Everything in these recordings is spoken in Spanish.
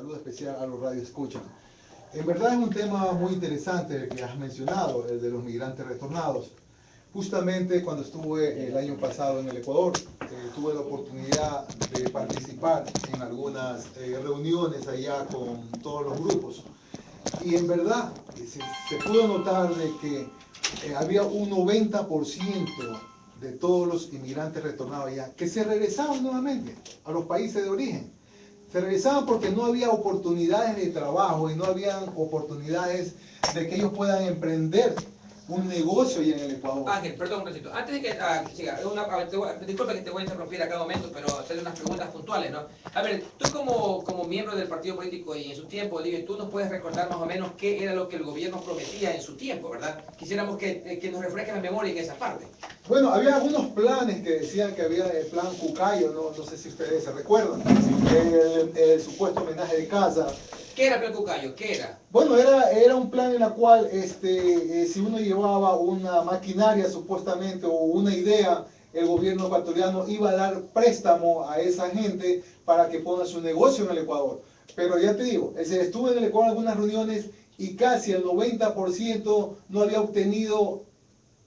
saludo especial a los radioescuchas. En verdad es un tema muy interesante el que has mencionado, el de los migrantes retornados. Justamente cuando estuve el año pasado en el Ecuador, tuve la oportunidad de participar en algunas reuniones allá con todos los grupos. Y en verdad se pudo notar de que había un 90% de todos los inmigrantes retornados allá que se regresaban nuevamente a los países de origen. Se regresaban porque no había oportunidades de trabajo y no había oportunidades de que ellos puedan emprender un negocio allá en el Ecuador. Ángel, perdón un ratito. Antes de que siga, disculpa que te voy a interrumpir a cada momento, pero hacerle unas preguntas puntuales, ¿no? A ver, tú como miembro del partido político y en su tiempo, tú nos puedes recordar más o menos qué era lo que el gobierno prometía en su tiempo, ¿verdad? Quisiéramos que nos refresque la memoria en esa parte. Bueno, había algunos planes que decían que había el plan Cucayo, no sé si ustedes se recuerdan, el supuesto homenaje de casa. ¿Qué era el plan Cucayo? ¿Qué era? Bueno, era un plan en el cual si uno llevaba una maquinaria supuestamente o una idea, el gobierno ecuatoriano iba a dar préstamo a esa gente para que ponga su negocio en el Ecuador. Pero ya te digo, estuve en el Ecuador en algunas reuniones y casi el 90% no había obtenido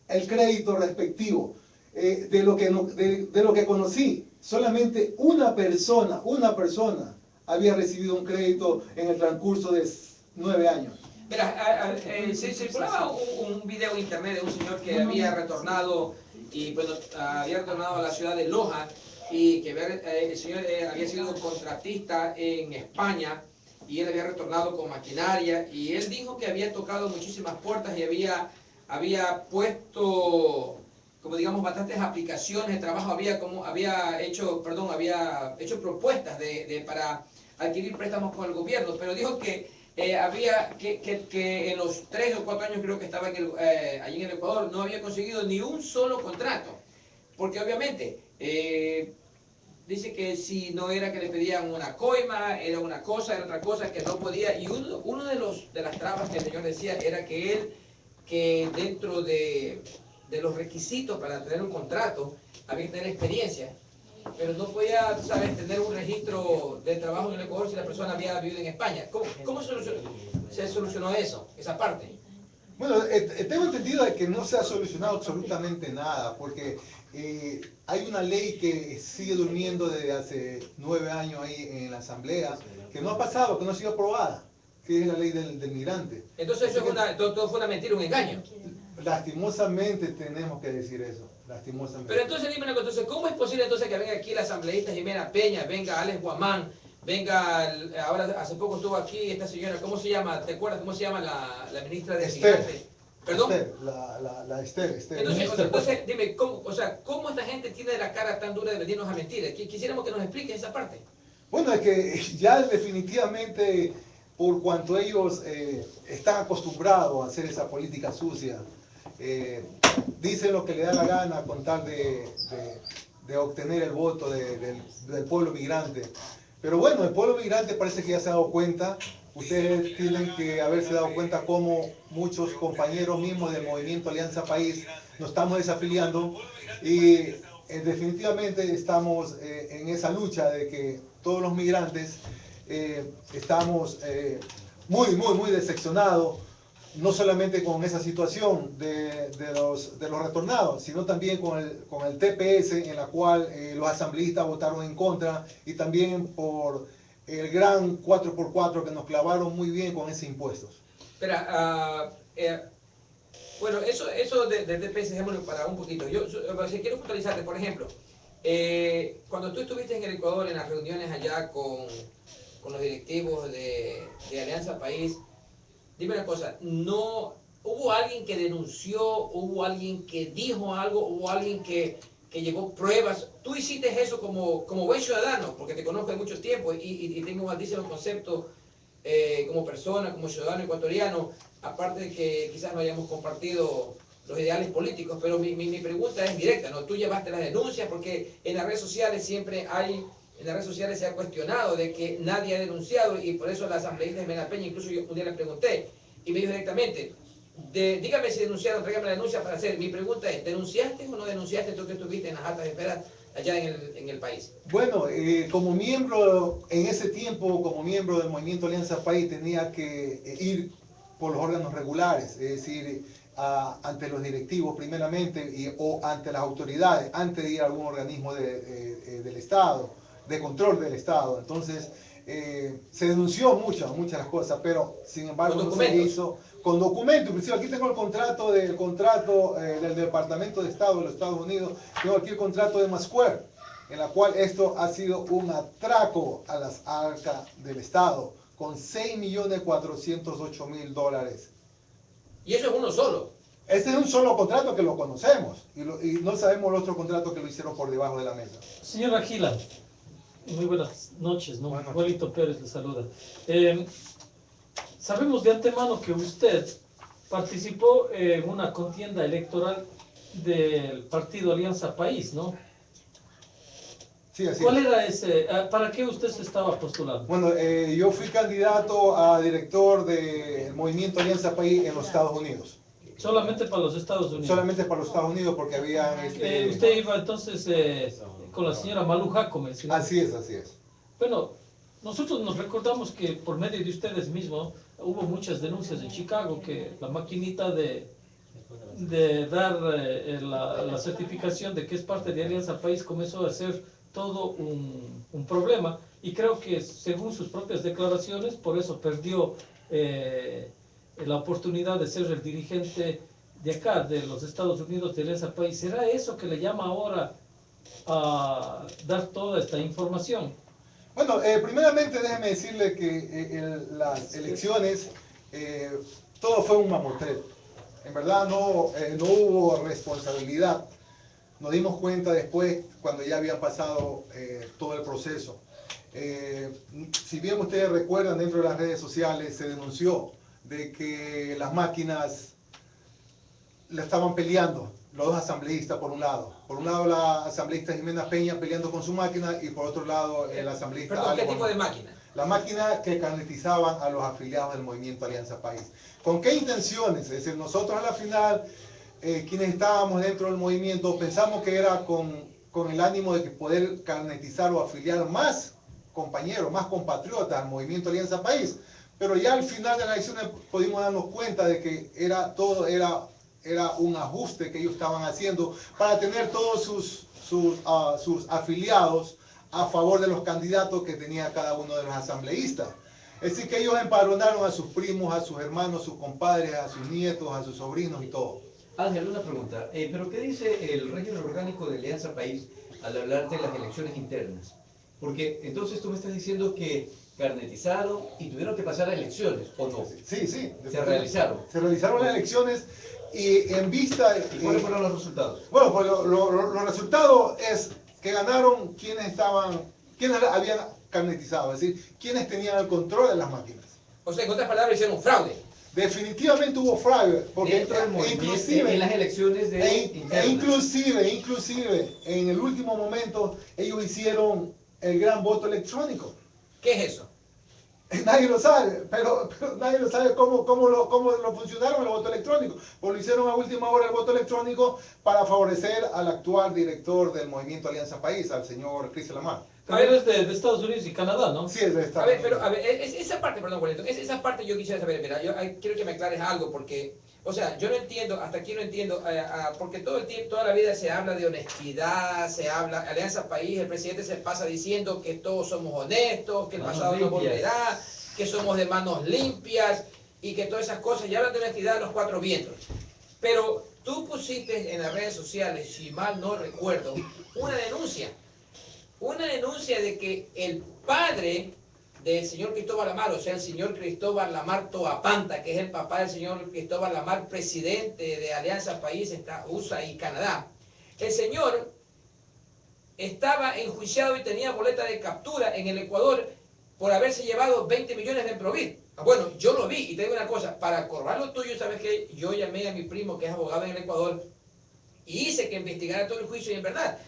el crédito respectivo. De lo que conocí, solamente una persona había recibido un crédito en el transcurso de 9 años. Mira, se circulaba un video en internet de un señor que había retornado y bueno, había retornado a la ciudad de Loja y que el señor había sido contratista en España y él había retornado con maquinaria y él dijo que había tocado muchísimas puertas y había puesto, como digamos, bastantes aplicaciones de trabajo, había hecho propuestas para adquirir préstamos con el gobierno, pero dijo que que en los 3 o 4 años creo que estaba allí en el Ecuador no había conseguido ni un solo contrato, porque obviamente dice que si no era que le pedían una coima, era una cosa, era otra cosa, que no podía, y uno de las trabas que el señor decía era que dentro de los requisitos para tener un contrato había que tener experiencia, pero no podía, ¿sabes?, tener un registro de trabajo en el Ecuador si la persona había vivido en España. ¿Cómo se solucionó eso, esa parte? Bueno, tengo entendido de que no se ha solucionado absolutamente nada, porque hay una ley que sigue durmiendo desde hace 9 años ahí en la Asamblea, que no ha pasado, que no ha sido aprobada, que es la ley del migrante. Entonces todo fue una mentira, un engaño. Lastimosamente tenemos que decir eso, lastimosamente. Pero entonces dime una cosa, entonces, ¿cómo es posible entonces que venga aquí la asambleísta Jimena Peña, venga Alex Guamán, venga, ahora hace poco estuvo aquí esta señora, ¿cómo se llama? ¿Te acuerdas cómo se llama la ministra de Migrantes? ¿Perdón? Esther. Entonces, dime, ¿cómo esta gente tiene la cara tan dura de venirnos a mentir? Quisiéramos que nos expliques esa parte. Bueno, es que ya definitivamente, por cuanto ellos están acostumbrados a hacer esa política sucia, dicen lo que le da la gana con tal de obtener el voto del pueblo migrante. Pero bueno, el pueblo migrante parece que ya se ha dado cuenta. Ustedes tienen que haberse dado cuenta cómo muchos compañeros mismos del Movimiento Alianza País nos estamos desafiliando y definitivamente estamos en esa lucha de que todos los migrantes estamos muy decepcionados, no solamente con esa situación de los retornados, sino también con el TPS, en la cual los asambleístas votaron en contra, y también por el gran 4x4 que nos clavaron muy bien con ese impuesto. Espera, bueno, eso de TPS, dejémoslo para un poquito. Si quiero puntualizarte, por ejemplo, cuando tú estuviste en el Ecuador en las reuniones allá con los directivos de Alianza País, dime una cosa, ¿no hubo alguien que denunció, hubo alguien que dijo algo, hubo alguien que llevó pruebas? Tú hiciste eso como buen ciudadano, porque te conozco de mucho tiempo y tengo un altísimo concepto como persona, como ciudadano ecuatoriano, aparte de que quizás no hayamos compartido los ideales políticos, pero mi pregunta es directa, ¿no? Tú llevaste las denuncias, porque en las redes sociales en las redes sociales se ha cuestionado de que nadie ha denunciado, y por eso la asambleísta Jimena Peña, incluso yo un día le pregunté, y me dijo directamente, dígame si denunciaron, tráigame la denuncia para hacer. Mi pregunta es, ¿denunciaste o no denunciaste tú que estuviste en las altas esferas allá en el país? Bueno, como miembro, en ese tiempo, como miembro del Movimiento Alianza País, tenía que ir por los órganos regulares, es decir, ante los directivos primeramente o ante las autoridades, antes de ir a algún organismo del Estado, de control del Estado. Entonces, se denunció muchas de las cosas, pero sin embargo no se hizo con documentos. Inclusive aquí tengo el contrato del Departamento de Estado de los Estados Unidos, tengo aquí el contrato de Masquer, en la cual esto ha sido un atraco a las arcas del Estado, con $6.408.000. Y eso es uno solo. Este es un solo contrato que lo conocemos, y no sabemos el otro contrato que lo hicieron por debajo de la mesa. Señora Gila, muy buenas noches, ¿no? Buenas noches. Juanito Pérez le saluda. Sabemos de antemano que usted participó en una contienda electoral del partido Alianza País, ¿no? Sí, así ¿Cuál es. era ese? ¿Para qué usted se estaba postulando? Bueno, yo fui candidato a director del Movimiento Alianza País en los Estados Unidos. Solamente para los Estados Unidos. Solamente para los Estados Unidos porque había... Usted iba entonces con la señora Malú Jacome. ¿Sí? Así es, así es. Bueno, nosotros nos recordamos que por medio de ustedes mismos hubo muchas denuncias en Chicago que la maquinita de dar la certificación de que es parte de Alianza País comenzó a ser todo un problema, y creo que según sus propias declaraciones por eso perdió la oportunidad de ser el dirigente de acá, de los Estados Unidos, de Alianza País. ¿Será eso que le llama ahora a dar toda esta información? Bueno, primeramente déjeme decirle que en las elecciones todo fue un mamotreto. En verdad no hubo responsabilidad. Nos dimos cuenta después, cuando ya había pasado todo el proceso. Si bien ustedes recuerdan, dentro de las redes sociales se denunció de que las máquinas la estaban peleando los dos asambleístas por un lado. Por un lado la asambleísta Jimena Peña peleando con su máquina y por otro lado el asambleísta... ¿Perdón, qué tipo de máquina? La máquina que carnetizaban a los afiliados del Movimiento Alianza País. ¿Con qué intenciones? Es decir, nosotros a la final, quienes estábamos dentro del movimiento, pensamos que era con el ánimo de que poder carnetizar o afiliar más compañeros, más compatriotas al Movimiento Alianza País. Pero ya al final de las elecciones pudimos darnos cuenta de que todo era un ajuste que ellos estaban haciendo para tener todos sus afiliados a favor de los candidatos que tenía cada uno de los asambleístas. Es decir, que ellos empadronaron a sus primos, a sus hermanos, a sus compadres, a sus nietos, a sus sobrinos y todo. Ángel, una pregunta. ¿Pero qué dice el régimen orgánico de Alianza País al hablar de las elecciones internas? Porque entonces tú me estás diciendo que carnetizaron y tuvieron que pasar a elecciones, ¿o no? Sí. Se realizaron. Se realizaron las elecciones y en vista... ¿Y cuáles fueron los resultados? Bueno, pues los resultados es que ganaron quienes habían carnetizado, es decir, quienes tenían el control de las máquinas. O sea, en otras palabras, hicieron un fraude. Definitivamente hubo fraude, porque Dentro del movimiento, inclusive en las elecciones inclusive en el último momento ellos hicieron el gran voto electrónico. ¿Qué es eso? Nadie lo sabe, pero nadie lo sabe cómo lo funcionaron el voto electrónico. Pues lo hicieron a última hora el voto electrónico para favorecer al actual director del Movimiento Alianza País, al señor Chris Lamar. A ver, es de Estados Unidos y Canadá, ¿no? Sí, es de Estados Unidos. A ver, esa parte, perdón, Juanito, esa parte yo quisiera saber, mira, quiero que me aclares algo, porque, o sea, yo no entiendo, hasta aquí no entiendo, porque todo el tiempo, toda la vida se habla de honestidad, se habla, Alianza País, el presidente se pasa diciendo que todos somos honestos, que el pasado no volverá, que somos de manos limpias, y que todas esas cosas, y hablan de honestidad de los cuatro vientos. Pero tú pusiste en las redes sociales, si mal no recuerdo, una denuncia de que el padre del señor Cristóbal Lamar, o sea, el señor Cristóbal Lamar Toapanta, que es el papá del señor Cristóbal Lamar, presidente de Alianza País, USA y Canadá, el señor estaba enjuiciado y tenía boleta de captura en el Ecuador por haberse llevado 20 millones de Emprovit. Bueno, yo lo vi, y te digo una cosa, para corroborar lo tuyo, ¿sabes qué? Yo llamé a mi primo, que es abogado en el Ecuador, y hice que investigara todo el juicio, y en verdad,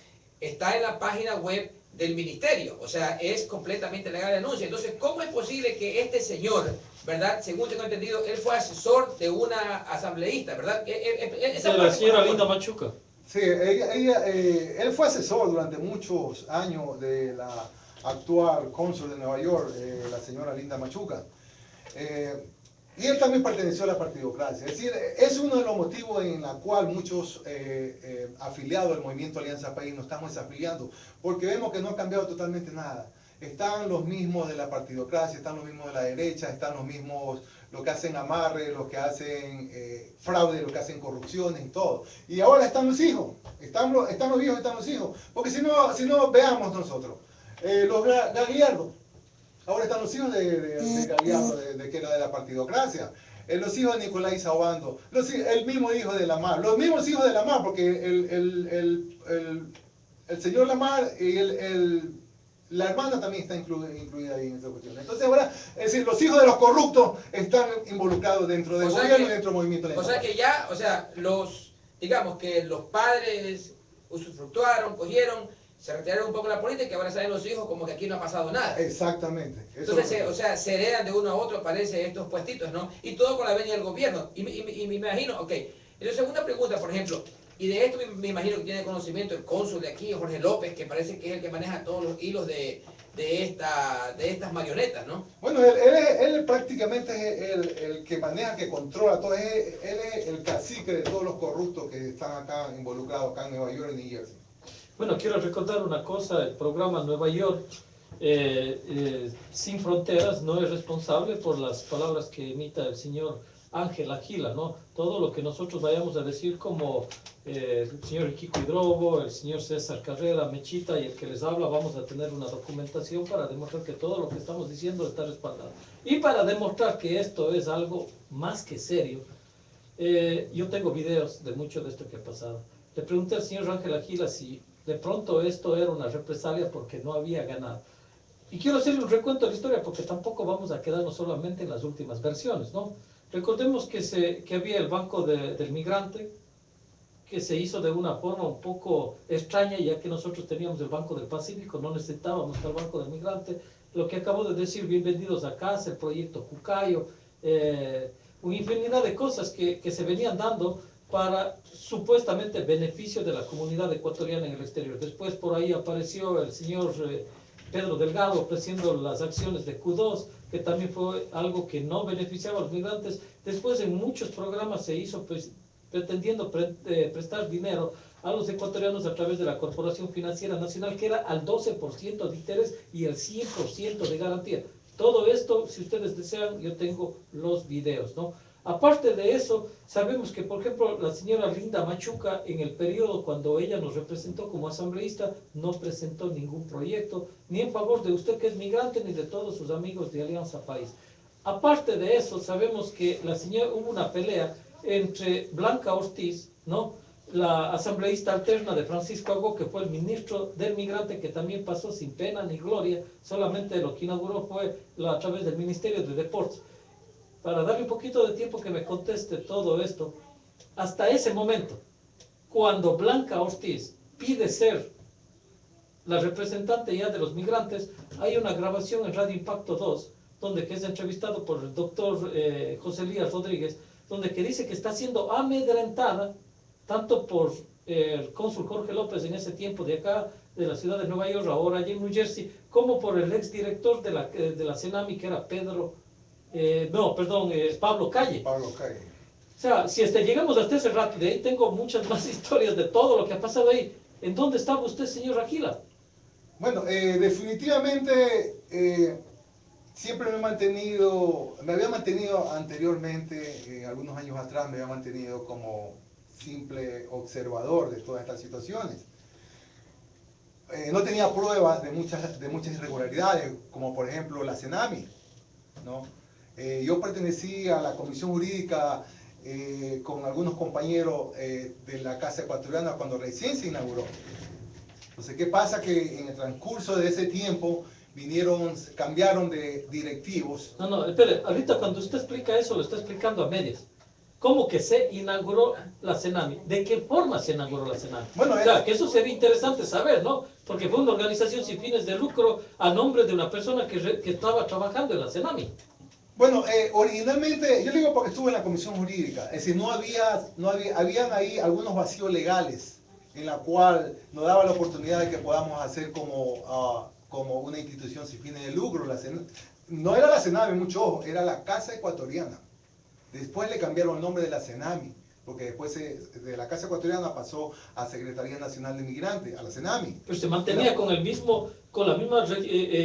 está en la página web del ministerio, o sea, es completamente legal el anuncio. Entonces, ¿cómo es posible que este señor, verdad, según tengo entendido, él fue asesor de una asambleísta, verdad? De la señora Linda Machuca. Sí, él fue asesor durante muchos años de la actual cónsul de Nueva York, la señora Linda Machuca. Y él también perteneció a la partidocracia. Es decir, es uno de los motivos en la cual muchos afiliados del Movimiento Alianza País nos estamos desafiliando, porque vemos que no ha cambiado totalmente nada. Están los mismos de la partidocracia, están los mismos de la derecha, están los mismos, los que hacen amarre, los que hacen fraude, los que hacen corrupciones y todo. Y ahora están los hijos, están los viejos, están los hijos. Porque si no veamos nosotros, los Gagliardo. Ahora están los hijos de Gagliardo, que era de la partidocracia. Los hijos de Nicolás Saubando, el mismo hijo de Lamar, los mismos hijos de Lamar, porque el señor Lamar y la hermana también está incluida ahí en esta cuestión. Entonces ahora, es decir, los hijos de los corruptos están involucrados dentro del gobierno y dentro del movimiento. O sea que ya, digamos que los padres usufructuaron, cogieron, se retiraron un poco de la política y ahora salen los hijos como que aquí no ha pasado nada. Exactamente. Entonces, se heredan de uno a otro, parece, estos puestitos, ¿no? Y todo con la venia del gobierno. Y me imagino, ok. Entonces, segunda pregunta, por ejemplo, y de esto me imagino que tiene conocimiento el cónsul de aquí, Jorge López, que parece que es el que maneja todos los hilos de estas marionetas, ¿no? Bueno, él prácticamente es el que maneja, que controla todo. Él es el cacique de todos los corruptos que están acá involucrados, acá en Nueva York y New Jersey. Bueno, quiero recordar una cosa, el programa Nueva York Sin Fronteras no es responsable por las palabras que emita el señor Ángel Agila, ¿no? Todo lo que nosotros vayamos a decir como el señor Kiko Hidrogo, el señor César Carrera, Mechita y el que les habla, vamos a tener una documentación para demostrar que todo lo que estamos diciendo está respaldado. Y para demostrar que esto es algo más que serio, yo tengo videos de mucho de esto que ha pasado. Le pregunté al señor Ángel Agila si de pronto esto era una represalia porque no había ganado. Y quiero hacerle un recuento de la historia porque tampoco vamos a quedarnos solamente en las últimas versiones, ¿no? Recordemos que había el Banco del Migrante, que se hizo de una forma un poco extraña, ya que nosotros teníamos el Banco del Pacífico, no necesitábamos el Banco del Migrante. Lo que acabo de decir, bienvenidos a casa, el proyecto Cucayo, una infinidad de cosas que se venían dando para supuestamente beneficio de la comunidad ecuatoriana en el exterior. Después por ahí apareció el señor Pedro Delgado ofreciendo las acciones de Q2, que también fue algo que no beneficiaba a los migrantes. Después en muchos programas se hizo pretendiendo prestar dinero a los ecuatorianos a través de la Corporación Financiera Nacional, que era al 12% de interés y el 100% de garantía. Todo esto, si ustedes desean, yo tengo los videos, ¿no? Aparte de eso, sabemos que, por ejemplo, la señora Linda Machuca, en el periodo cuando ella nos representó como asambleísta, no presentó ningún proyecto, ni en favor de usted que es migrante, ni de todos sus amigos de Alianza País. Aparte de eso, sabemos que hubo una pelea entre Blanca Ortiz, ¿no?, la asambleísta alterna de Francisco Agó, que fue el ministro del migrante, que también pasó sin pena ni gloria, solamente lo que inauguró fue a través del Ministerio de Deportes. Para darle un poquito de tiempo que me conteste todo esto, hasta ese momento, cuando Blanca Ortiz pide ser la representante ya de los migrantes, hay una grabación en Radio Impacto 2, donde que es entrevistado por el doctor José Elías Rodríguez, donde que dice que está siendo amedrentada, tanto por el cónsul Jorge López en ese tiempo de acá, de la ciudad de Nueva York, ahora allá en New Jersey, como por el exdirector de la CENAMI, que era Pablo Calle. Pablo Calle. O sea, si llegamos hasta ese rato, de ahí tengo muchas más historias de todo lo que ha pasado ahí. ¿En dónde estaba usted, señor Agila? Bueno, definitivamente siempre me había mantenido anteriormente, algunos años atrás me había mantenido como simple observador de todas estas situaciones. No tenía pruebas de muchas irregularidades, como por ejemplo la CENAMI, ¿no? Yo pertenecí a la comisión jurídica con algunos compañeros de la Casa Ecuatoriana cuando recién se inauguró. Entonces, ¿qué pasa? Que en el transcurso de ese tiempo cambiaron de directivos. No, espere, ahorita cuando usted explica eso, lo está explicando a medias. ¿Cómo que se inauguró la CENAMI? ¿De qué forma se inauguró la CENAMI? Bueno, o sea, que eso sería interesante saber, ¿no? Porque fue una organización sin fines de lucro a nombre de una persona que estaba trabajando en la CENAMI. Bueno, originalmente, yo digo porque estuve en la comisión jurídica, es decir, habían ahí algunos vacíos legales en la cual nos daba la oportunidad de que podamos hacer como una institución sin fines de lucro. No era la CENAMI, mucho ojo, era la Casa Ecuatoriana. Después le cambiaron el nombre de la CENAMI, porque después de la Casa Ecuatoriana pasó a Secretaría Nacional de Migrantes, a la CENAMI. Pero se mantenía con la misma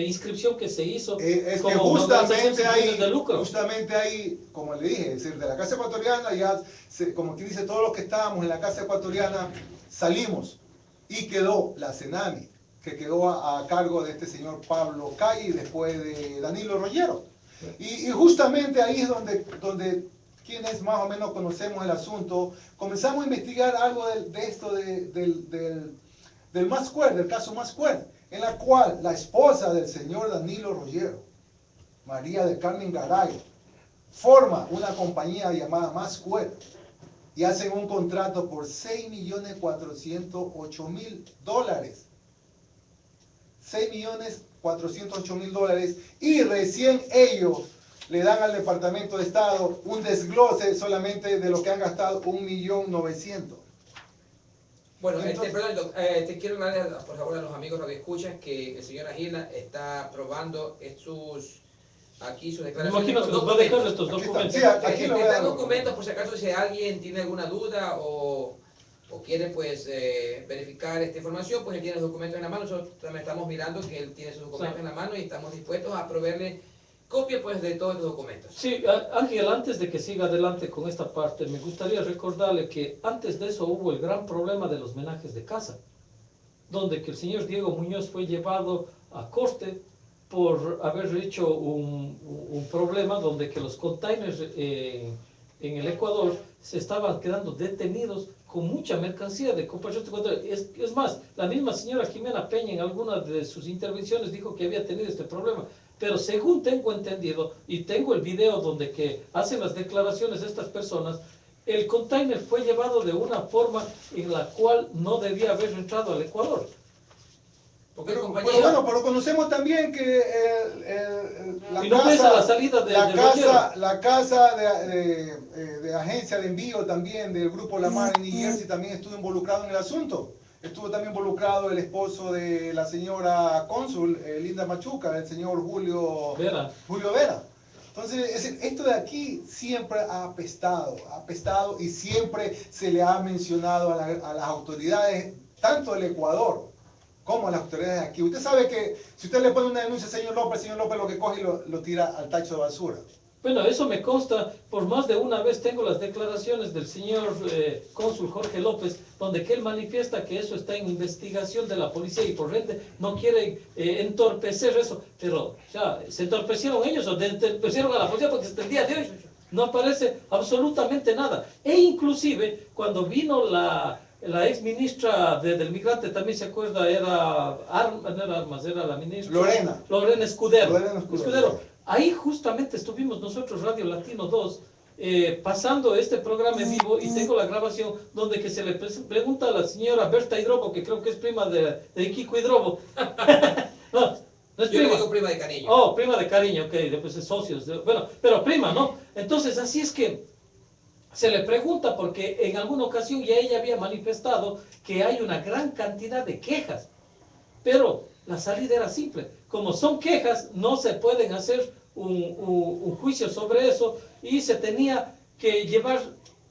inscripción que se hizo. Es que como justamente ahí, como le dije, es decir, de la Casa Ecuatoriana ya, como quien dice, todos los que estábamos en la Casa Ecuatoriana salimos y quedó la CENAMI, que quedó a cargo de este señor Pablo Calle y después de Danilo Rollero. Y justamente ahí es donde quienes más o menos conocemos el asunto, comenzamos a investigar algo de esto del Masquer, del caso Masquer, en la cual la esposa del señor Danilo Rollero, María del Carmen Garay, forma una compañía llamada Masquer y hacen un contrato por $6.408.000. $6.408.000 y recién ellos le dan al Departamento de Estado un desglose solamente de lo que han gastado, 1.900.000. Bueno, perdón, te quiero hablar por favor a los amigos radioescuchas que el señor Agila está probando aquí sus declaraciones. Me imagino que nos va a dejar estos documentos. Sí, aquí lo voy a dar. Documentos por si acaso si alguien tiene alguna duda o quiere pues verificar esta información, pues él tiene los documentos en la mano. Nosotros también estamos mirando que él tiene sus documentos en la mano y estamos dispuestos a proveerle copia pues de todos los documentos. Sí, Ángel, antes de que siga adelante con esta parte, me gustaría recordarle que antes de eso hubo el gran problema de los menajes de casa, donde que el señor Diego Muñoz fue llevado a corte por haber hecho un problema donde que los containers en el Ecuador se estaban quedando detenidos con mucha mercancía de cooperación. Es más, la misma señora Jimena Peña en alguna de sus intervenciones dijo que había tenido este problema. Pero según tengo entendido, y tengo el video donde que hacen las declaraciones de estas personas, el container fue llevado de una forma en la cual no debía haber entrado al Ecuador. Pero pero conocemos también que la casa de agencia de envío también del grupo Lamar en New Jersey también estuvo involucrado en el asunto. Estuvo también involucrado el esposo de la señora cónsul, Linda Machuca, el señor Julio Vera. Entonces, esto de aquí siempre ha apestado y siempre se le ha mencionado a las autoridades, tanto del Ecuador como a las autoridades de aquí. Usted sabe que si usted le pone una denuncia al señor López lo que coge y lo tira al tacho de basura. Bueno, eso me consta, por más de una vez tengo las declaraciones del señor cónsul Jorge López, donde que él manifiesta que eso está en investigación de la policía y por ende no quiere entorpecer eso, pero ya, ¿se entorpecieron ellos o entorpecieron a la policía? Porque hasta el día de hoy no aparece absolutamente nada. E inclusive, cuando vino la ex ministra del migrante, también se acuerda, era la ministra Lorena Escudero. Ahí justamente estuvimos nosotros, Radio Latino 2, pasando este programa en vivo y tengo la grabación donde que se le pregunta a la señora Berta Hidrobo, que creo que es prima de Kiko Hidrobo. No es prima. Yo digo prima de cariño. Oh, prima de cariño, ok, después es socios. Bueno, pero prima, ¿no? Entonces, así es que se le pregunta porque en alguna ocasión ya ella había manifestado que hay una gran cantidad de quejas, pero la salida era simple. Como son quejas, no se pueden hacer un juicio sobre eso y se tenía que llevar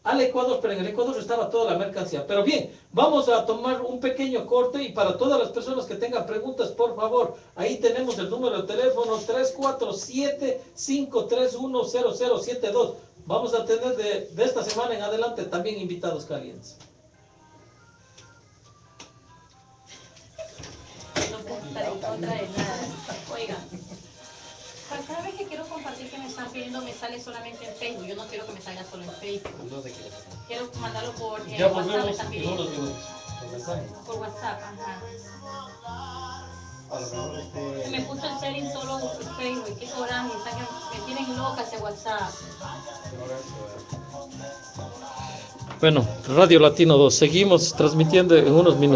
al Ecuador, pero en el Ecuador estaba toda la mercancía. Pero bien, vamos a tomar un pequeño corte y para todas las personas que tengan preguntas, por favor, ahí tenemos el número de teléfono 347-531-0072. Vamos a tener de esta semana en adelante también invitados calientes. Oiga, cada vez que quiero compartir que me están pidiendo me sale solamente en Facebook. Yo no quiero que me salga solo en Facebook. Quiero mandarlo por WhatsApp, me están pidiendo. Por WhatsApp, ajá. Me puso el setting solo en Facebook, qué coraje, me tienen loca ese WhatsApp. Bueno, Radio Latino 2, seguimos transmitiendo en unos minutos.